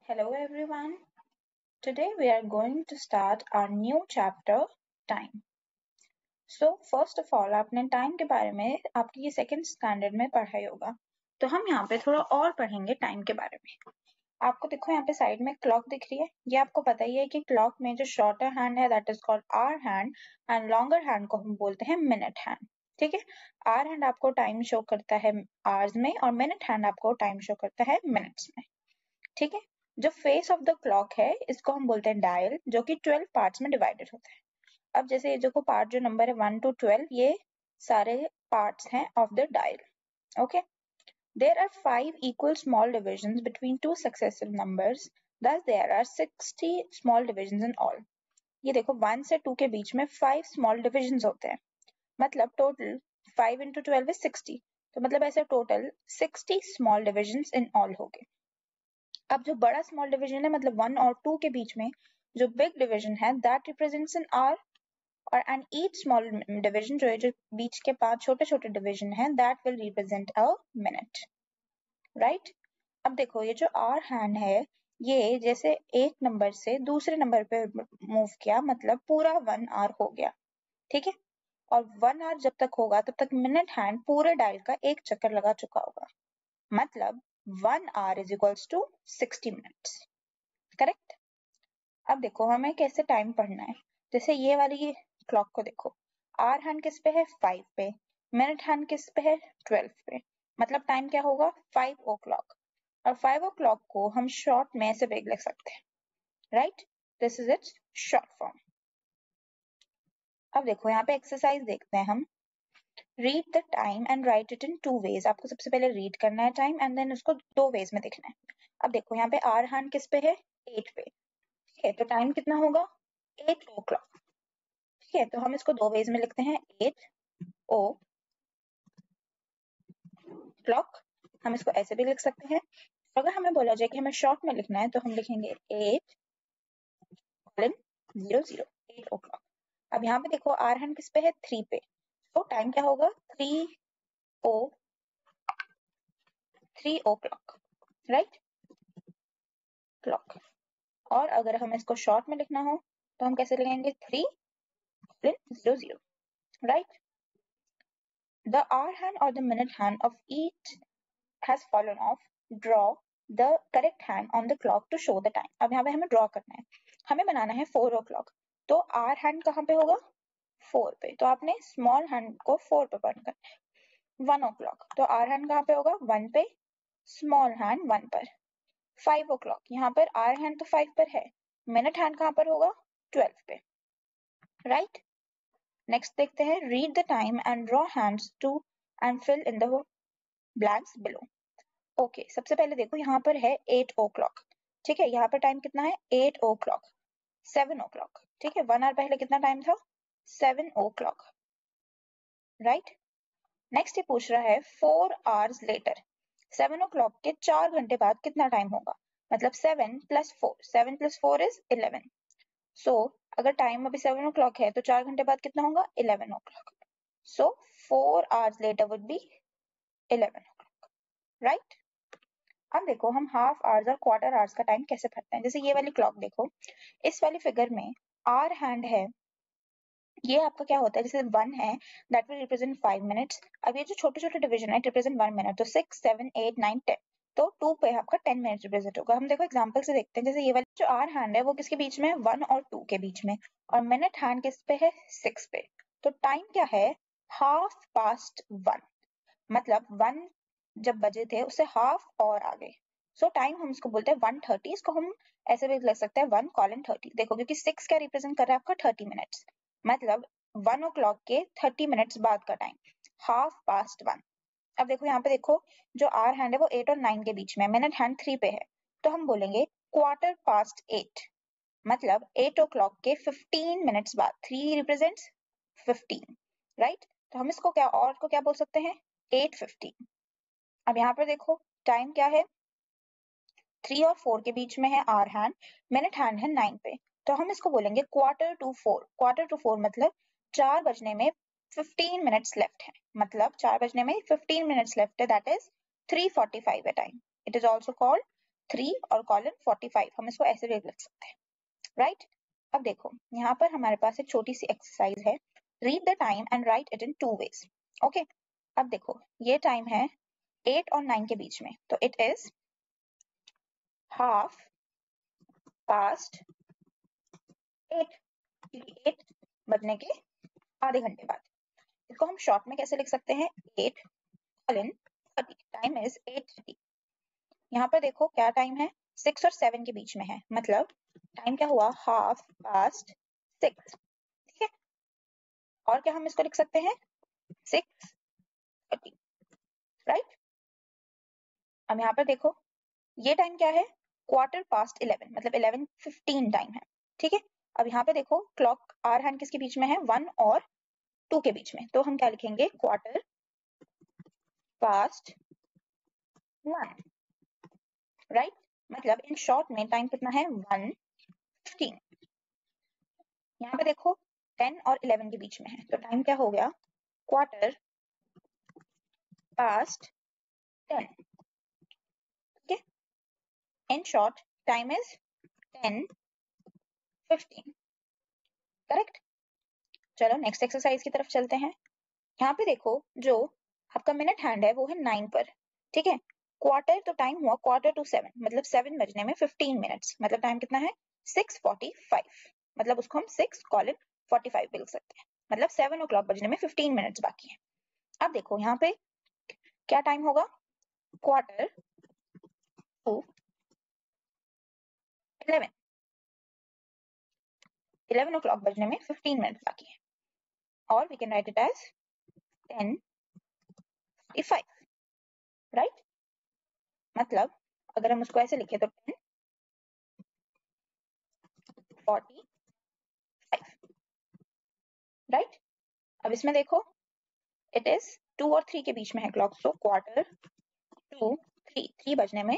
Hello everyone. Today we are going to start our new chapter, time. So first of all, आपने time के बारे में आपकी ये सेकंड स्टैंडर्ड में पढ़ा ही होगा, तो हम यहाँ पे थोड़ा और पढ़ेंगे टाइम के बारे में। आपको देखो यहाँ पे साइड में क्लॉक दिख रही है, ये आपको पता ही है कि क्लॉक में जो शॉर्टर हैंड है that is called hour hand and longer hand को हम बोलते हैं मिनट हैंड। ठीक है, आवर हैंड आपको टाइम शो करता है आवर्स में और मिनट हैंड आपको टाइम शो करता है मिनट्स में। ठीक है, जो फेस ऑफ द क्लॉक है इसको हम बोलते हैं डायल, जो कि 12 पार्ट्स में डिवाइडेड होता है। अब जैसे ये देखो पार्ट जो नंबर है 1 to 12, ये सारे पार्ट्स हैं of the dial. Okay, there are 5 equal small divisions between two successive numbers, thus there are 60 small divisions in all। ये देखो 1 से 2 के बीच में 5 स्मॉल डिविजन्स होते हैं, मतलब टोटल 5 into 12 is 60, तो मतलब ऐसे total 60 small divisions in all हो गए। अब जो बड़ा स्मॉल डिवीजन है मतलब 1 और 2 के बीच में जो बिग डिवीजन है दैट रिप्रेजेंट्स एन आवर, और एंड ईच स्मॉल डिवीजन जो है जो बीच के 5 छोटे छोटे डिवीजन है that will represent a minute, right. अब देखो ये जो आवर हैंड है ये जैसे एक नंबर से दूसरे नंबर पे मूव किया मतलब पूरा 1 आवर हो गया। ठीक है, और 1 आवर जब तक होगा तब तक मिनट हैंड पूरे डायल का एक चक्कर लगा चुका होगा, मतलब 1 hour is equals to 60 minutes। Correct. अब देखो हमें कैसे टाइम पढ़ना है, जैसे ये वाली क्लॉक को देखो, आवर हैंड किस पे है 5 पे, मिनट हैंड किस पे है 12 पे, मतलब टाइम क्या होगा 5 o'clock। और 5 o'clock को हम शॉर्ट में ऐसे लिख सकते हैं, right, this is it's short form. अब देखो यहाँ पे एक्सरसाइज देखते हैं हम, read the time and write it in 2 ways। आपको सबसे पहले रीड करना है टाइम एंड देन उसको 2 ways में लिखना है। अब देखो यहाँ पे आवर हैंड किस पे है 8 पे, ठीक है, तो टाइम कितना होगा 8 o'clock। ठीक है, तो हम इसको 2 ways में लिखते हैं, 8 o'clock, हम इसको ऐसे भी लिख सकते हैं। अगर हमें बोला जाए कि हमें शॉर्ट में लिखना है तो हम लिखेंगे 8:00, 8 o'clock। अब यहाँ पे देखो आवर हैंड किस पे है 3 पे, तो टाइम क्या होगा 3 o'clock, राइट, क्लॉक। और अगर हमें इसको शॉर्ट में लिखना हो तो हम कैसे लिखेंगे 3:00, right? The hour hand or the minute hand of each has fallen off. Draw the correct hand on the clock to show the time। अब यहाँ पे हमें ड्रॉ करना है, हमें बनाना है 4 o'clock, तो आवर हैंड कहाँ पे होगा 4 पे, तो आपने स्मॉल हैंड को 4 पे पॉइंट करना है। 1 o'clock, तो आवर हैंड कहाँ पे होगा 1 पे, स्मॉल हैंड 1 पर। 5 o'clock, यहाँ पर आवर हैंड तो 5 पर है, मिनट हैंड कहाँ पर होगा 12 पे, राइट। नेक्स्ट देखते हैं, read the time and draw hands to and fill in the blanks below. Okay, सबसे पहले देखो यहाँ पर है 8 o'clock। ठीक है, यहाँ पर टाइम कितना है 8 o'clock, 7 o'clock। ठीक है, 1 आवर पहले कितना टाइम था 7 o'clock, राइट। नेक्स्ट ये पूछ रहा है 4 hours लेटर, 7 o'clock के 4 घंटे बाद कितना टाइम होगा, मतलब 7 + 4, 7 + 4 is 11। सो अगर टाइम अभी 7 o'clock है तो 4 घंटे बाद कितना होगा 11 o'clock। So 4 hours later would be 11 o'clock, right? अब देखो हम हाफ आवर्स और क्वार्टर आवर्स का टाइम कैसे पढ़ते हैं। जैसे ये वाली क्लॉक देखो, इस वाली फिगर में आवर हैंड है, ये आपका क्या होता है, जैसे 1 है दैट विल रिप्रेजेंट 5 मिनट्स। अब ये जो छोटे छोटे डिवीजन है रिप्रेजेंट 1 मिनट, तो 6, 7, 8, 9, 10, तो 2 पे आपका 10 मिनट्स रिप्रेजेंट होगा। हम देखो एग्जांपल से देखते हैं, जैसे ये वाली जो आवर हैंड है वो किसके बीच में है 1 और 2 के बीच में, और मिनट हैंड किस पे है 6 पे, तो टाइम क्या है 1/2, मतलब 1 जब बजे थे उससे हाफ और आगे, सो टाइम हम इसको बोलते हैं 1:30। इसको हम ऐसे भी लिख सकते हैं 1:30। देखो क्योंकि 6 क्या रिप्रेजेंट कर रहा है आपका 30 मिनट्स, मतलब 1 o'clock के 30 मिनट्स बाद का टाइम 1/2। अब देखो यहाँ पे देखो जो आवर हैंड है वो 8 और 9 के बीच में है, मिनट हैंड 3 पे है, तो हम बोलेंगे 8:15, मतलब 8 o'clock के 15 मिनट्स बाद, 3 रिप्रेजेंट्स 15, राइट। तो हम इसको क्या और को क्या बोल सकते हैं 8:15। अब यहाँ पर देखो टाइम क्या है 3 और 4 के बीच में है आवर हैंड, मिनट हैंड है 9 पे, तो हम इसको बोलेंगे 4:45। 4:45 मतलब 4 बजने में 15 मिनट्स लेफ्ट है, मतलब 4 बजने में 15 मिनट्स लेफ्ट है, दैट इज 3:45 है time. It is also called 3 और कॉलन 45, हम इसको ऐसे लिख सकते हैं, राइट। अब देखो यहाँ पर हमारे पास एक छोटी सी एक्सरसाइज है, read the time and write it in 2 ways. Okay, अब देखो ये टाइम है 8 और 9 के बीच में, तो इट इज 1/2 past 8, 8 बजने के आधे घंटे बाद। इसको हम शॉर्ट में कैसे लिख सकते हैं, 8 कॉलन 30, टाइम इज 8:30। यहाँ पर देखो क्या टाइम है, 6 और 7 के बीच में है, मतलब टाइम क्या हुआ, 1/2 past 6, ठीक है। और क्या हम इसको लिख सकते हैं, 6:30, राइट। अब यहाँ पर देखो ये टाइम क्या है, 11:15, मतलब 11:15 टाइम है, ठीक है। अब यहाँ पे देखो क्लॉक आर हैंड किसके बीच में है, 1 और 2 के बीच में, तो हम क्या लिखेंगे, 1/4 राइट। मतलब इन शॉर्ट में टाइम कितना है, 1:15। यहाँ पे देखो 10 और 11 के बीच में है, तो टाइम क्या हो गया, 1/4 ठीक है। In short time is 10:15, correct. चलो नेक्स्ट एक्सरसाइज की तरफ चलते हैं। यहाँ पे देखो जो आपका मिनट हैंड है वो है 9 पर, ठीक है। क्वार्टर तो टाइम हुआ 6:45, मतलब 7 बजने में 15 मिनट्स, मतलब टाइम कितना है, 6:45, मतलब उसको हम 6:45 भी लिख सकते हैं, मतलब 7 o'clock बजने में 15 मिनट्स बाकी है। अब देखो यहाँ पे क्या टाइम होगा, 11:45, 11 o'clock बजने में 15 मिनट्स बाकी है, और we can write it as 10:45, right. मतलब अगर हम उसको ऐसे लिखे तो 10:45, राइट। अब इसमें देखो इट इज 2 और 3 के बीच में है क्लॉक, सो 1/4 to 3, 3 बजने में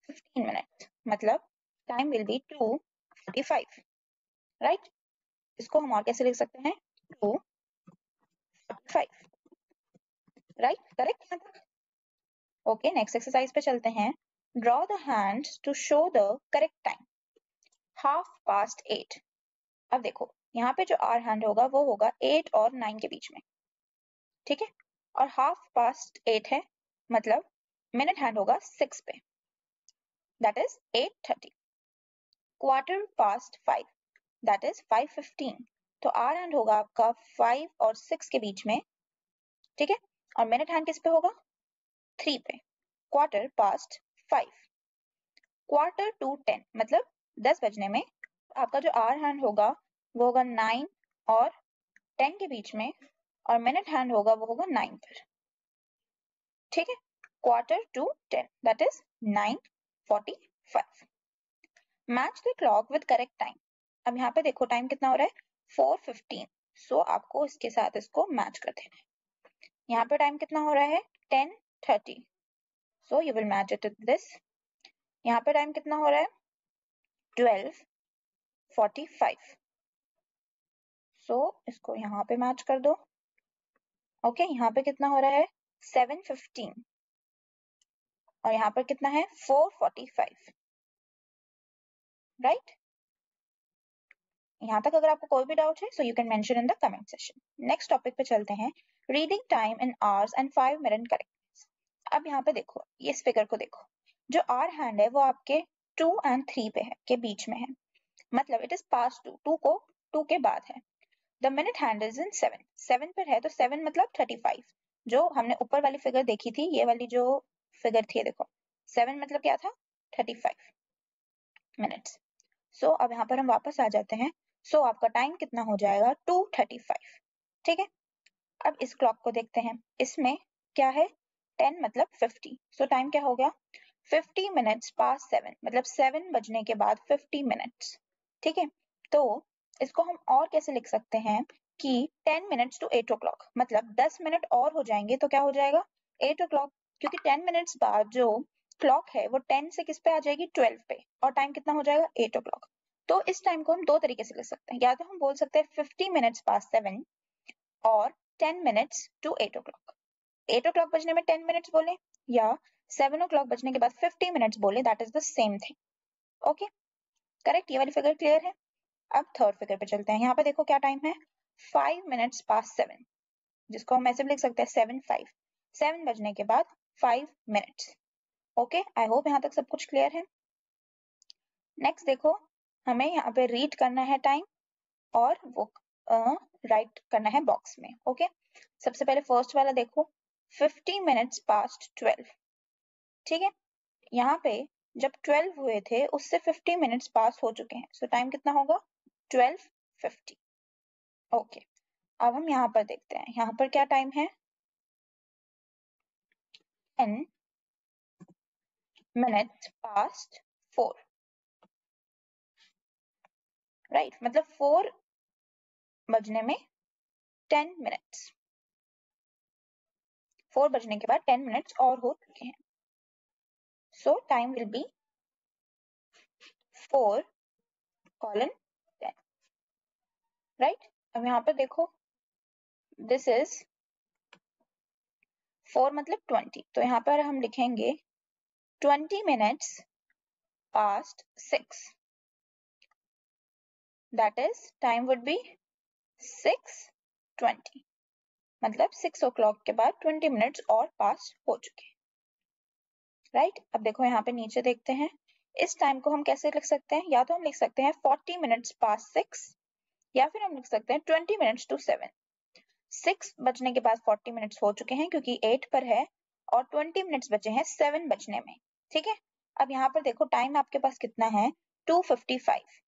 15 मिनट, मतलब टाइम विल बी 2:45, राइट। इसको हम और कैसे लिख सकते हैं, 2:45, राइट, करेक्ट यहाँ तक। ओके, नेक्स्ट एक्सरसाइज पे चलते हैं। Draw the hands to show the correct time, 8:30। अब देखो यहाँ पे जो आर हैंड होगा वो होगा 8 और 9 के बीच में, ठीक है, और 8:30 है, मतलब मिनट हैंड होगा 6 पे, दैट इज 8:30। 5:15 दैट इज 5:15, तो आर हैंड होगा आपका 5 और 6 के बीच में, ठीक है, और मिनट हैंड किस पे होगा, 3 पे, 5:15। 9:45, मतलब 10 बजने में आपका जो आर हैंड होगा वो होगा 9 और 10 के बीच में, और मिनट हैंड होगा वो होगा 9 पर, ठीक है। 9:45 that is 9:45। Match the clock with correct time. अब यहाँ पे देखो टाइम कितना हो रहा है, 4:15, सो आपको इसके साथ इसको मैच कर देना है। यहाँ पे टाइम कितना हो रहा है, 10:30, so you will match it with this. यहाँ पे टाइम कितना हो रहा है, 12:45, सो इसको यहाँ पे मैच कर दो। ओके, यहाँ पे कितना हो रहा है, 7:15, और यहाँ पर कितना है, 4:45, राइट। यहाँ तक अगर आपको कोई भी डाउट है, so you can mention in the comment session. Next topic पे चलते हैं, reading time in hours and 5 minute correctness. अब यहाँ पे देखो ये इस फिगर को देखो, जो आर हैंड है वो आपके 2 और 3 पे है, के बीच में है, मतलब इट इज पास 2, 2 को 2 के बाद है। The minute hand is in 7, 7 पर है, तो 7 मतलब 35, जो हमने ऊपर वाली फिगर देखी थी, ये वाली जो फिगर थी देखो, 7 मतलब क्या था, 35 मिनट्स। सो अब यहाँ पर हम वापस आ जाते हैं, सो आपका टाइम कितना हो जाएगा, 2:35, ठीक है। अब इस क्लॉक को देखते हैं, इसमें क्या है, 10 मतलब 50, सो टाइम क्या हो गया, 50 मिनट्स पास 7, मतलब 7 बजने के बाद 50 मिनट्स, ठीक है। तो इसको हम और कैसे लिख सकते हैं कि 10 मिनट्स टू 8 o'clock, मतलब 10 मिनट और हो जाएंगे तो क्या हो जाएगा, 8 o'clock, क्योंकि 10 मिनट्स बाद जो क्लॉक है वो 10 से किस पे आ जाएगी, 12 पे, और टाइम कितना हो जाएगा, 8 o'clock। तो इस टाइम को हम दो तरीके से लिख सकते हैं, या तो हम बोल सकते हैं 50 मिनट्स पास 7 और 10 मिनट्स टू 8 o'clock, 8 o'clock बजने में 10 मिनट्स बोले, या 7 o'clock बजने के बाद 50 मिनट्स बोले, that is the same thing. Okay, correct, ये वाली फिगर क्लियर है। अब थर्ड फिगर पे चलते हैं। यहाँ पे देखो क्या टाइम है, 5 मिनट्स पास 7, जिसको हम ऐसे भी लिख सकते हैं 7:05। 7 बजने के बाद 5 मिनट्स। ओके, आई होप यहाँ तक सब कुछ क्लियर है। नेक्स्ट देखो, हमें यहाँ पे रीड करना है टाइम और वो राइट करना है बॉक्स में। ओके, सबसे पहले फर्स्ट वाला देखो, 50 मिनट्स पास्ट 12। ठीक है, यहाँ पे जब 12 हुए थे उससे 50 मिनट्स पास हो चुके हैं, सो टाइम कितना होगा, 12:50। ओके, अब हम यहाँ पर देखते हैं, यहाँ पर क्या टाइम है, 10 मिनट्स पास्ट 4। राइट, मतलब 4 बजने में 10 मिनट्स, 4 बजने के बाद 10 मिनट्स और हो चुके हैं। सो टाइम विल बी 4:10। राइट, अब यहाँ पर देखो, दिस इज 4 मतलब 20, तो यहाँ पर हम लिखेंगे 20 minutes past 6, that is time would be 6:20, मतलब 6 o'clock के बाद 20 मिनट्स और पास हो चुके हैं। राइट, अब देखो यहाँ पे नीचे देखते हैं, इस टाइम को हम कैसे लिख सकते हैं, या तो हम लिख सकते हैं 40 मिनट्स पास 6, या फिर हम लिख सकते हैं 20 मिनट्स टू 7। 6 बजने के बाद 40 मिनट्स हो चुके हैं क्योंकि 8 पर है, और 20 मिनट्स बचे हैं 7 बजने में। ठीक है, अब यहाँ पर देखो टाइम आपके पास कितना है, 2:55।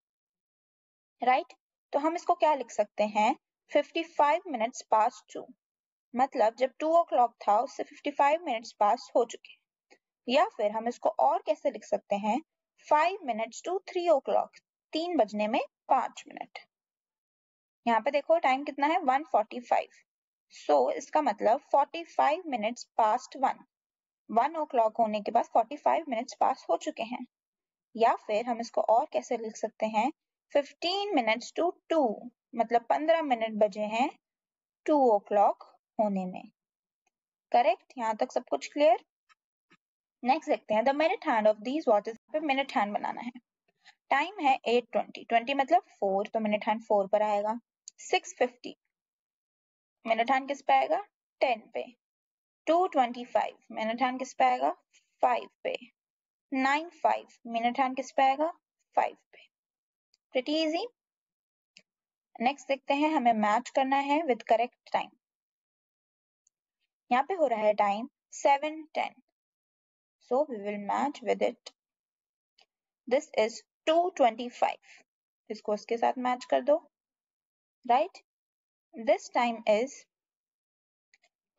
राइट, तो हम इसको क्या लिख सकते हैं, 55 मिनट्स पास 2, मतलब जब 2 o'clock था उससे 55 मिनट्स पास हो चुके हैं। या फिर हम इसको और कैसे लिख सकते हैं, 5 मिनट्स टू 3 o'clock, 3 बजने में 5 मिनट। यहाँ पे देखो टाइम कितना है, 1:45। सो इसका मतलब 45 मिनट्स पास्ट 1 o'clock होने के बाद 45 मिनट्स पास हो चुके हैं। या फिर हम इसको और कैसे लिख सकते हैं, 15 मिनट्स टू 2, मतलब 15 मिनट बजे हैं 2 o'clock होने में। करेक्ट, यहाँ तक सब कुछ क्लियर। नेक्स्ट देखते हैं, the minute hand of these watches पे मिनट हैंड बनाना है। टाइम है 8:20, 20 मतलब 4, तो मिनट हैंड 4 पर आएगा। 6:50, मिनट हैंड किस पे आएगा, 10 पे। 2:25, मिनट हैंड किस पे आएगा, 5 पे। 9:05, मिनट हैंड किस पे आएगा, 5 पे। Pretty easy. नेक्स्ट देखते हैं, हमें मैच करना है विद करेक्ट टाइम। यहाँ पे हो रहा है time 7:10, so we will match with it. This is 2:25, इसको इसके साथ मैच कर दो। राइट, दिस टाइम इज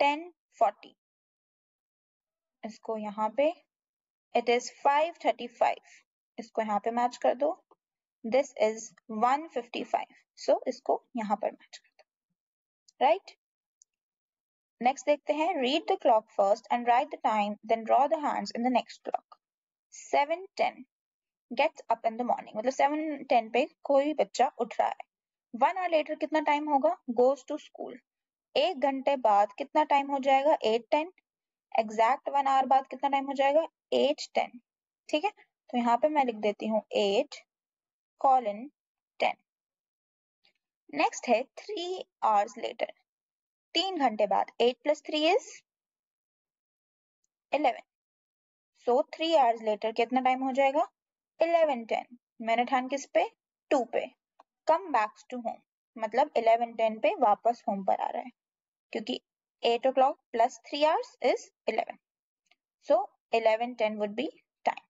10:40, इसको यहाँ पे, इट इज 5:35, इसको यहाँ पे मैच कर दो। दिस इज 1:55, सो इसको यहाँ पर मैच कर दो। राइट, नेक्स्ट देखते हैं, read the clock first and write the time, then draw the hands in the next clock. 7:10 gets up in the morning, मतलब 7:10 पे कोई बच्चा उठ रहा है। 1 hour लेटर कितना टाइम होगा, गोज टू स्कूल। 1 घंटे बाद कितना टाइम हो जाएगा, 8:10। एग्जैक्ट 1 hour बाद कितना टाइम हो जाएगा, 8:10। ठीक है, तो यहाँ पे मैं लिख देती हूँ 8:10। नेक्स्ट है 3 hours लेटर, 3 घंटे बाद। 8 + 3 इज 11, सो 3 hours लेटर कितना टाइम हो जाएगा, 11:10। मिनट हैंड किस पे, 2 पे। कम बैक टू होम, मतलब 11:10 पे वापस होम पर आ रहा है, क्योंकि 8 o'clock + 3 hours is 11, so 11:10 would be time.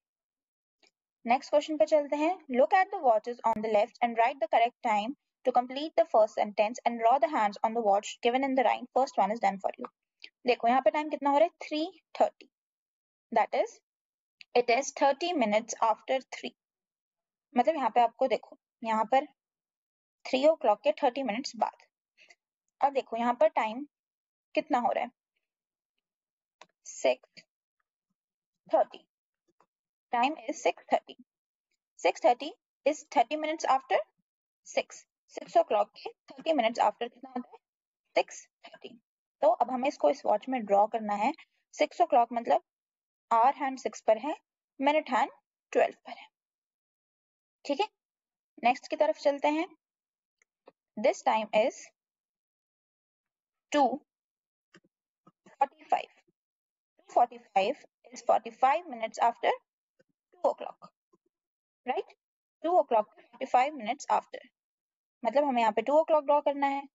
Next question पे चलते हैं, look at the watches on the left and write the correct time to complete the first sentence and draw the hands on the watch given in the right. First one is done for you. देखो यहाँ पे time कितना हो रहा है, 3:30, that is it is 30 minutes after 3, मतलब यहाँ पे आपको देखो, यहाँ पर 3 o'clock के 30 मिनट्स बाद। अब देखो यहाँ पर टाइम कितना हो रहा है, 6:30, time is 6:30। 6:30 is 30 minutes after 6. 6 o'clock के 30 minutes after कितना होता है, 6:30। तो अब हमें इसको इस वॉच में ड्रॉ करना है। 6 o'clock मतलब आवर हैंड 6 पर है, मिनट हैंड 12 पर है। ठीक है, नेक्स्ट की तरफ चलते हैं। This time is 2:45. 2:45 is 45 minutes after 2 o'clock, right? 2 o'clock 45 minutes after, मतलब हमें यहाँ पे 2 o'clock ड्रॉ करना है,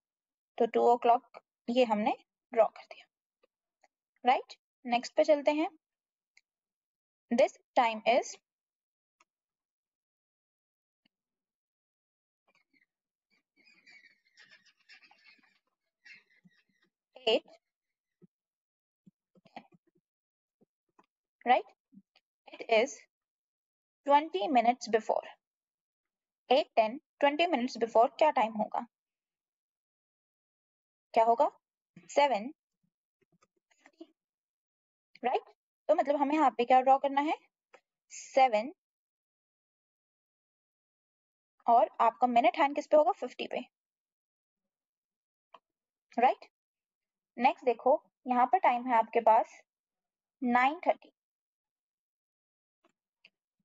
तो 2 o'clock ये हमने ड्रॉ कर दिया, राइट? नेक्स्ट पे चलते हैं। This time is 8, right? It is 20 minutes before. 8, 10, 20 minutes before क्या टाइम होगा? क्या होगा? 7, राइट? तो मतलब हमें यहाँ पे क्या ड्रॉ करना है? 7 और आपका मिनट हैंड किस पे होगा? 50 पे, राइट? नेक्स्ट देखो, यहाँ पर टाइम है आपके पास 9:30.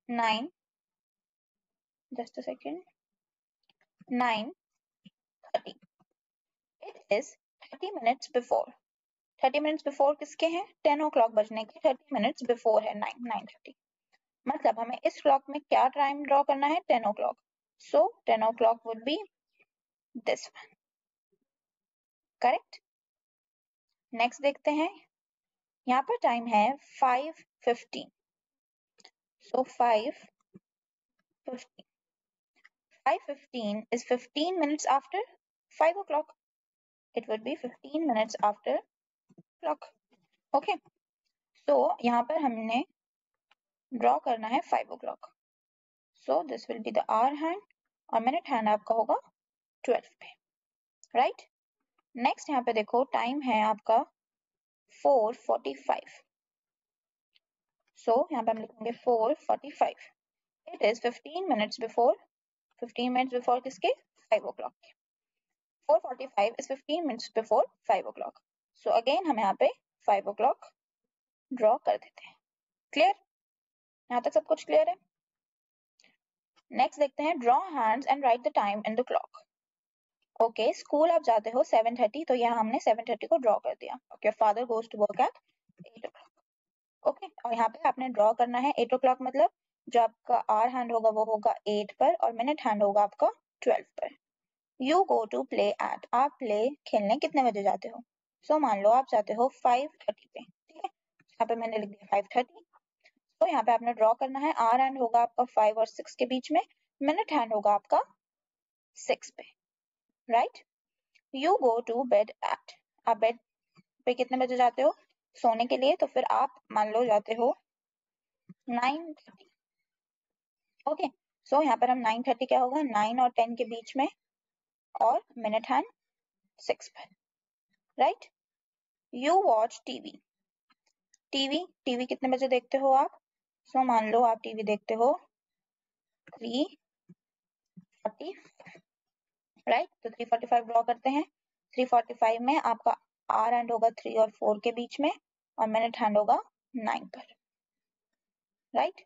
9, just a second, 9:30. It is 30 minutes before. 30 minutes before किसके हैं? 10 o'clock बजने के 30 minutes before है 9:30. मतलब हमें इस क्लॉक में क्या टाइम ड्रॉ करना है? 10 o'clock. So 10 o'clock would be this one. Correct? Next देखते हैं, यहाँ पर टाइम है 5:15. So 5:15. 5:15 is 15 minutes after 5 o'clock. It would be 15 minutes after clock. Okay. So यहाँ पर हमने ड्रॉ करना है 5 o'clock. So this will be the hour hand और मिनट हैंड आपका होगा 12 पे, राइट? नेक्स्ट यहाँ पे देखो, टाइम है आपका 4:45. सो यहाँ पे हम लिखेंगे 4:45. It is 15 minutes before. 15 minutes before किसके? 5 o'clock के. 4:45 is 15 minutes before 5 o'clock. So again हम यहाँ पे 5 o'clock ड्रॉ कर देते हैं. क्लियर? यहाँ तक सब कुछ क्लियर है? नेक्स्ट देखते हैं, draw hands and write the time in the clock. Okay, school आप जाते हो 7:30, तो यहाँ हमने 7:30 को ड्रॉ कर दिया. Okay, father goes to work at 8 o'clock. Okay, और यहाँ पे आपने ड्रॉ करना है 8 o'clock, मतलब जो आपका आवर हैंड होगा वो होगा 8 पर और मिनट हैंड होगा आपका 12 पर. You go to play at, आप प्ले खेलने कितने बजे जाते हो? सो मान लो आप जाते हो 5:30 पे. ठीक है, यहाँ पे मैंने लिख दिया 5:30. तो यहाँ पे आपने ड्रॉ करना है, आवर हैंड होगा आपका 5 और 6 के बीच में, मिनट हैंड होगा आपका 6 पे, right? You go to bed at, आप बेड पे कितने बजे जाते हो? सोने के लिए. तो फिर आप मान लो जाते हो 9:30. ओके, सो यहाँ पर हम 9:30 क्या होगा? 9 और 10 के बीच में और मिनट हैंड 6 पर, right? You watch TV. TV कितने बजे देखते हो आप? सो मान लो आप टीवी देखते हो 3:45, राइट? तो 3:45 ड्रॉ करते हैं. 3:45 में आपका आवर हैंड होगा 3 और 4 के बीच में और मिनट हैंड होगा 9 पर, right?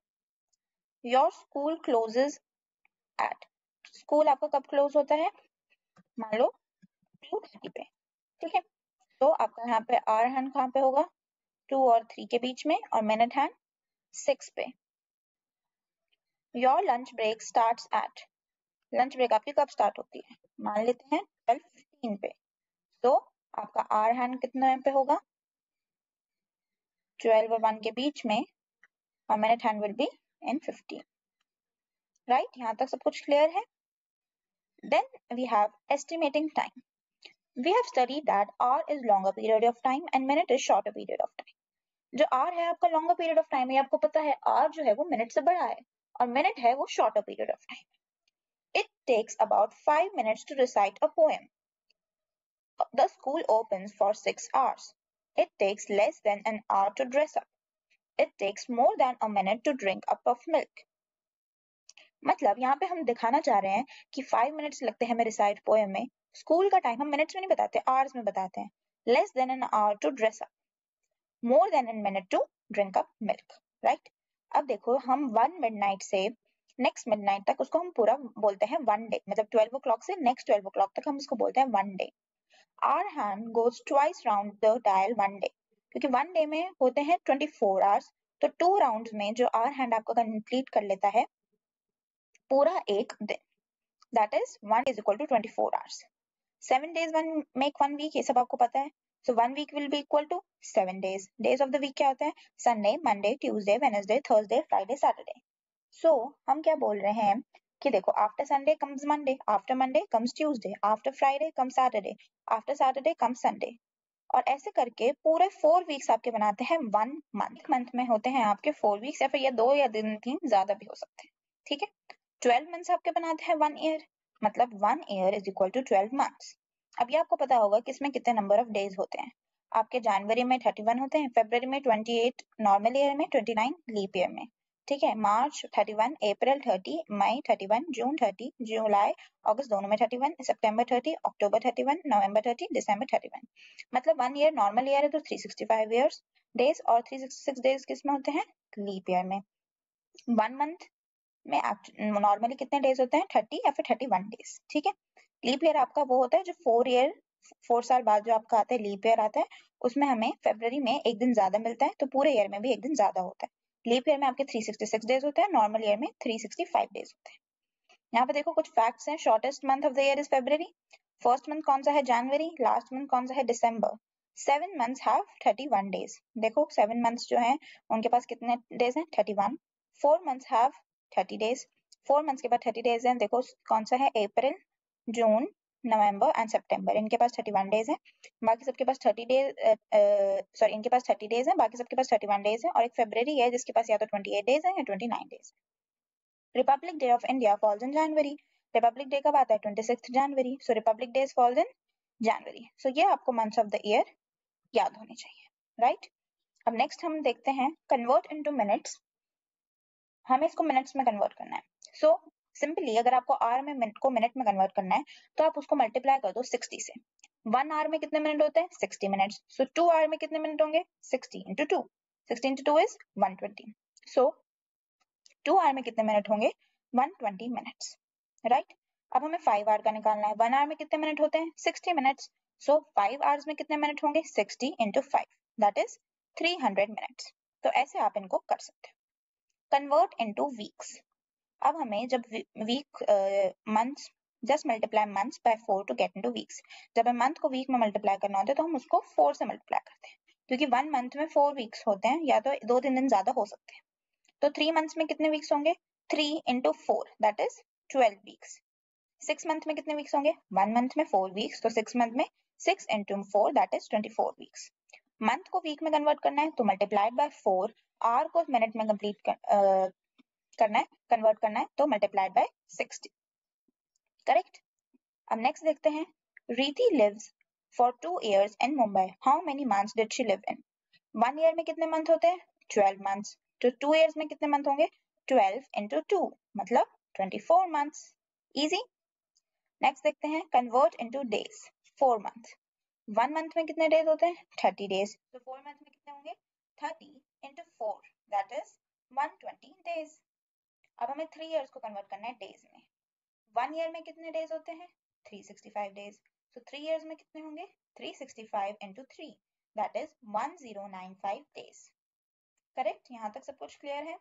Your school closes at, school आपका कब क्लोज होता है? मान लो 2:30 पे. ठीक है, तो आपका यहाँ पे आवर हैंड कहाँ पे होगा? 2 और 3 के बीच में और मिनट हैंड 6 पे. Your lunch break starts at, lunch break आपकी कब स्टार्ट होती है? मान लेते हैं 12:15 पे. तो आपका आवर हैंड कितने पे होगा? 12 और 1 के बीच में और minute hand will be in 15, right? यहाँ तक सब कुछ क्लियर है? Then we have estimating time. We have studied that hour is longer period of time and minute is shorter period of time. जो hour है आपका longer period of time है, आपको पता है hour जो है वो minute से बड़ा है और minute है वो shorter period of time. It takes about 5 minutes to recite a poem. The school opens for 6 hours. It takes less than an hour to dress up. It takes more than a minute to drink a cup of milk. मतलब यहाँ पे हम दिखाना चाह रहे हैं कि 5 minutes लगते हैं हमें रिसाइट पोएम में. स्कूल का टाइम हम मिनट्स में नहीं बताते, आवर्स में बताते हैं. Less than an hour to dress up, more than an minute to drink up milk. Right. अब देखो हम 1 मिडनाइट से नेक्स्ट मिडनाइट तक उसको हम पूरा बोलते हैं 1 डे, मतलब 12 o'clock से नेक्स्ट 12 o'clock तक हम उसको बोलते हैं 1 day. Our hand goes twice round the dial 1 day, क्योंकि 1 डे में होते हैं 24 hours, तो 2 राउंड्स में जो आवर हैंड आपका कंप्लीट कर लेता है पूरा एक दिन, that is 1 is equal to 24 hours. 7 days one make 1 week, ये सब आपको पता है। So 1 week will be equal to 7 days. Days of the week क्या होता है? Sunday, Monday, Tuesday, Wednesday, Thursday, Friday, Saturday. So हम क्या बोल रहे हैं कि देखो after Sunday comes Monday, after Monday comes Tuesday, after Friday comes Saturday, after Saturday comes Sunday. और ऐसे करके पूरे 4 वीक्स आपके बनाते हैं 1 मंथ। मंथ में होते हैं आपके 4 वीक्स, या फिर ये 2 या 3 ज्यादा भी हो सकते हैं, ठीक है। 12 मंथ्स आपके बनाते हैं 1 ईयर, मतलब 1 year is equal to 12 months. अब ये आपको पता होगा कि इसमें कितने नंबर ऑफ डेज होते हैं। आपके जनवरी में 31 होते हैं, फरवरी में 28, नॉर्मल ईयर में 29, लीप ईयर में, ठीक है। मार्च 31, अप्रैल 30, मई 31, जून 30, जुलाई अगस्त दोनों में 31, सितंबर 30, अक्टूबर 31, नवंबर 30, दिसंबर 31। मतलब 1 ईयर नॉर्मल ईयर है तो 365 ईयर्स डेज, और 366 डेज किस में होते हैं? लीप ईयर में। 1 मंथ में नॉर्मली कितने डेज होते हैं? 30 या फिर 31 डेज, ठीक है। लीप ईयर आपका वो होता है जो 4 साल बाद जो आपका आता है लीप ईयर आता है, उसमें हमें फरवरी में एक दिन ज्यादा मिलता है, तो पूरे ईयर में भी एक दिन ज्यादा होता है। लीप ईयर में आपके 366 डेज होते हैं, नॉर्मल ईयर में 365 डेज होते हैं। यहाँ पे देखो कुछ फैक्ट्स हैं। Shortest month of the year is February, first month कौन सा है? जनवरी, लास्ट मंथ कौन सा है? दिसंबर। 7 मंथ्स हैव 31 डेज। देखो 7 मंथ्स जो हैं उनके पास कितने डेज हैं? 31। 4 मंथ्स हैव 30 डेज, 4 मंथ्स के बाद 30 डेज हैं। देखो कौन सा है? अप्रैल, जून, नवंबर एंड सितंबर, इनके पास 31 डेज हैं। बाकी सबके पास 30 डेज, सॉरी इनके पास 30 डेज हैं, बाकी सबके पास 31 डेज हैं, और एक फरवरी है जिसके पास या तो 28 डेज है या 29 days. Republic day of India falls in January. Republic day कब आता है? 26 जनवरी। सो रिपब्लिक डेज फॉल्स इन जनवरी। सो ये आपको मंथ्स ऑफ द ईयर याद होने चाहिए, राइट। अब नेक्स्ट हम देखते हैं कन्वर्ट इनटू मिनट्स। हमें इसको मिनट्स में कन्वर्ट करना है। सो सिंपली अगर आपको आवर में मिनट को मिनट में कन्वर्ट करना है तो आप उसको मल्टीप्लाई कर दो 60 से। 1 आवर में कितने मिनट होते हैं? 60 मिनट्स। सो 2 आवर में कितने मिनट होंगे? 60 into 2, 60 into 2 is 120। So 2 hour में कितने मिनट होंगे? 120 मिनट्स, राइट। अब हमें 5 आवर का निकालना है। 1 आवर में कितने मिनट होते हैं? 60 मिनट्स। सो 5 आवर्स में कितने मिनट होंगे? 60 इंटू 5, दैट इज 300 मिनट्स। तो ऐसे आप इनको कर सकते हो। Convert into weeks. अब हमें जब week months, just multiply months by 4 to get into weeks. जब हमें मंथ को वीक में मल्टीप्लाई करना होता है तो हम उसको 4 से मल्टीप्लाई करते हैं, क्योंकि 1 मंथ में 4 वीक्स होते हैं, या तो 2-3 दिन ज्यादा हो सकते हैं। तो 3 मंथ्स में कितने वीक्स होंगे? 3 into 4, that is 12 weeks. 6 month में कितने वीक्स होंगे? 1 मंथ में 4 वीक्स, तो 6 मंथ में 6 into 4, that is 24 weeks. Month को वीक में कन्वर्ट करना है तो मल्टीप्लाइड बाय 4, आवर को मिनट में कंप्लीट करना है, कन्वर्ट करना है तो मल्टीप्लाइड बाय 60, करेक्ट। अब नेक्स्ट देखते हैं। Riti lives for 2 years in Mumbai, how many months did she live in? 1 year में कितने मंथ होते हैं? 12 मंथ्स। तो 2 years में कितने मंथ होंगे? 12 इंटू 2, मतलब 24 मंथ्स। इजी। नेक्स्ट देखते हैं convert into days. 4 month, 1 month में कितने डेज होते हैं? 30 डेज। तो 4 मंथ में कितने होंगे? 30 इंटू 4, दैट इज 120 डेज। अब हमें 3 इयर्स को कन्वर्ट करना है डेज में। 1 ईयर में कितने डेज होते हैं? 365 डेज। तो 3 इयर्स में कितने होंगे? 365 into 3, that is 1095 days, correct. यहाँ तक सब कुछ क्लियर है?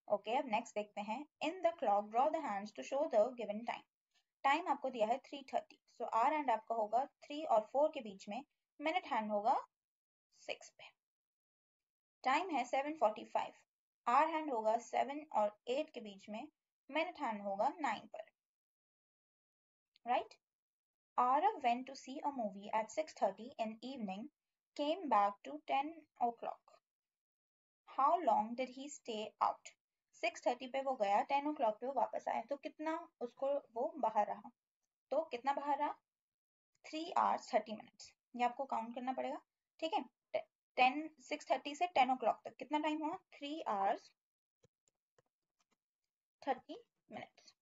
ओके, अब नेक्स्ट देखते हैं। In the clock draw the hands to show the given time. Time आपको दिया है 3:30, सो आर हैंड आपका होगा 3 और 4 के बीच में, मिनट हैंड होगा 6 पे। टाइम है 7:45, आर हैंड होगा 7 और 8 के बीच में, मिनट हैंड होगा 9 पर, right. Arav went to see a movie at 6:30 in evening, came back to 10 o'clock. How long did he stay out? 6:30 पे वो गया, 10 o'clock पे वो वापस आया, तो कितना उसको वो बाहर रहा? तो कितना बाहर रहा? 3 hours 30 minutes। ये आपको काउंट करना पड़ेगा, ठीक है। 6:30 से 10 o'clock तक कितना टाइम हुआ? 3 hours 30 minutes,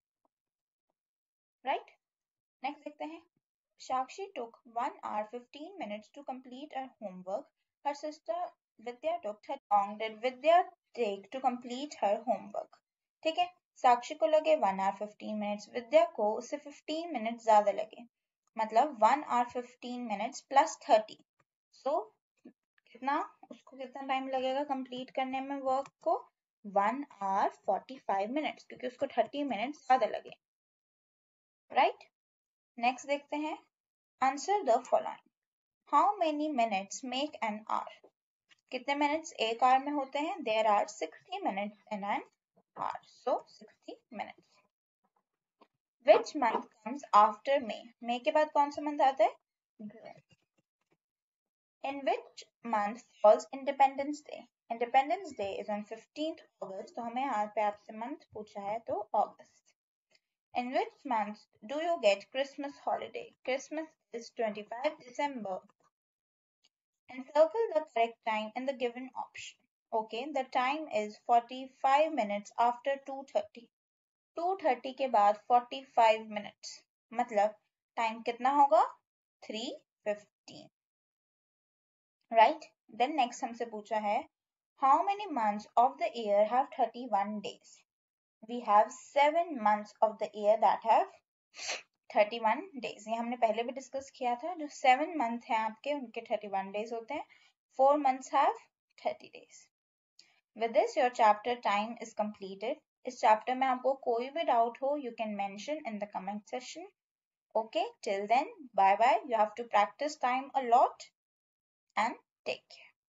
राइट। नेक्स्ट देखते हैं। Shakshi took 1 hour 15 minutes to complete her homework. Her sister Vidya took her long did Vidya take to complete her homework? ठीक है, साक्षी को लगे 1 hour 15 minutes, विद्या को उससे 15 minutes ज्यादा लगे, मतलब 1 hour 15 minutes plus 30. So कितना उसको कितना टाइम लगेगा कंप्लीट करने में वर्क को? 1 hour 45 minutes, क्योंकि उसको 30 minutes ज्यादा लगे, राइट? नेक्स्ट देखते हैं, answer the following. How many minutes make an hour? कितने मिनट्स एक आवर में होते हैं? There are 60 minutes in an hour, so 60 minutes. Which month comes after May? May के बाद कौन सा मंथ आता है? जून. In which month falls Independence Day? Independence Day is on 15th August. तो हमें यहाँ पे आपसे मंथ पूछा है तो August. In which month do you get Christmas holiday? Christmas is 25 December. Encircle the correct time in the given option. Okay, the time is 45 minutes after 2:30. 2:30 के बाद 45 minutes. मतलब टाइम कितना होगा? 3:15. राइट. देन नेक्स्ट हमसे पूछा है, how many months of the year have 31 days? We have 7 months of the year that have 31 days. ये हमने पहले भी डिस्कस किया था. जो 7 month हैं आपके, उनके 31 days होते हैं. 4 months have 30 days. With this your chapter time is completed. इस चैप्टर में आपको कोई भी डाउट हो, you can mention in the comment section. Okay, till then, bye bye. You have to practice time a lot and take care.